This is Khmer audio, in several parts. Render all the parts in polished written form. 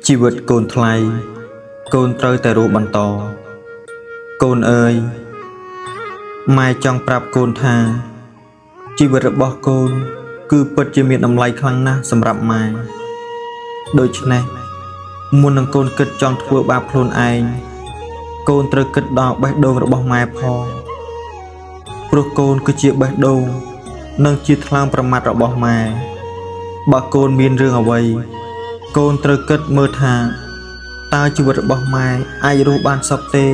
ជីវិតកូនថ្លៃកូនត្រូវតែរស់បន្តកូនអើយម៉ែចង់ប្រាប់កូនថាជីវិតរបស់កូនគឺពិតជាមានតម្លៃខ្លាំងណាស់សម្រាប់ម៉ែដូច្នេះមុននឹងកូនគិតចង់ធ្វើបាបខ្លួនឯងកូនត្រូវគិតដល់បេះដូងរបស់ម៉ែផងព្រោះកូនគឺជាបេះដូងនិងជាថ្លើមប្រមាត់របស់ម៉ែបើកូនមានរឿងអ្វីកូនត្រូវគិតមើលថាតើជីវិតរបស់ម៉ែអាចរស់បានសុខទេ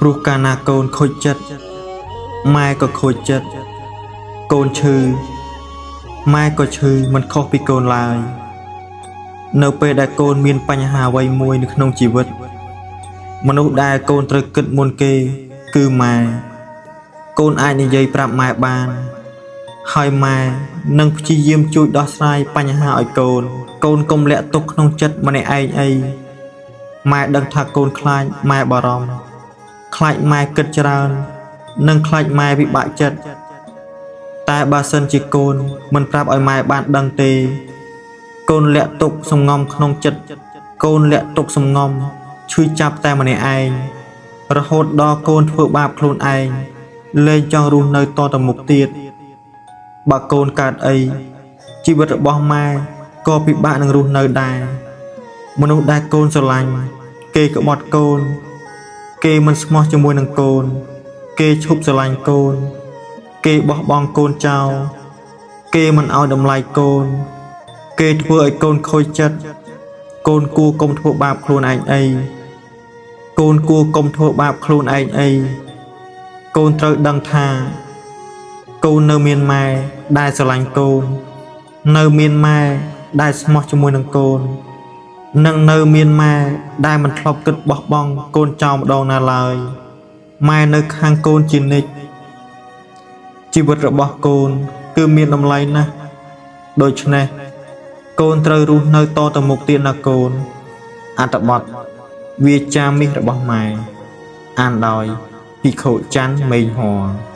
ព្រោះកាលណាកូនខូចចិត្តម៉ែក៏ខូចចិត្តកូនឈឺម៉ែក៏ឈឺមិនខុសពីកូនឡើយនៅពេលដែលកូនមានបញ្ហាអ្វីមួយនៅក្នុងជីវិតមនុស្សដែលកូនត្រូវគិតមុនគេគឺម៉ែកូនអាចនិយាយប្រាប់ម៉ែបានហើយម៉ែនឹងព្យាយាមជួយដោះស្រាយបញ្ហាឲ្យកូនកូនកុំលាក់ទុកក្នុងចិត្តម្នាក់ឯងអីម៉ែដឹងថាកូនខ្លាចម៉ែបារម្ភខ្លាចម៉ែគិតច្រើននិងខ្លាចម៉ែពិបាកចិត្តតែបើសិនជាកូនមិនប្រាប់ឲ្យម៉ែបានដឹងទេកូនលាក់ទុកសំងំក្នុងចិត្តកូនលាក់ទុកសំងំឈឺចាប់តែម្នាក់ឯងរហូតដល់កូនធ្វើបាបខ្លួនឯងលែងចង់រស់នៅតទៅមុខទៀតបើកូនកើតអីជីវិតរបស់ម៉ែក៏ពិបាកនឹងរស់នៅដែរមនុស្សដែលកូនស្រឡាញ់គេក្បត់កូនគេមិនស្មោះជាមួយនឹងកូនគេឈប់ស្រឡាញ់កូនគេបោះបង់កូនចោលគេមិនឲ្យតម្លៃកូនគេធ្វើឲ្យកូនខូចចិត្តកូនគួរកុំធ្វើបាបខ្លួនឯងអីកូនគួរកុំធ្វើបាបខ្លួនឯងអីកូនត្រូវដឹងថាកូននៅមានម៉ែដែលស្រឡាញ់កូននៅមានម៉ែដែលស្មោះជាមួយនឹងកូននិងនៅមានម៉ែដែលមិនធ្លាប់គិតបោះបង់កូនចោលម្ដងណាឡើយម៉ែនៅខាងកូនជានិច្ចជីវិតរបស់កូនគឺមានតម្លៃណាស់ដូច្នេះកូនត្រូវរស់នៅតទៅមុខទៀតណាកូនអត្ថបទវាចាមាសរបស់ម៉ែអានដោយភិក្ខុច័ន្ទមេងហរ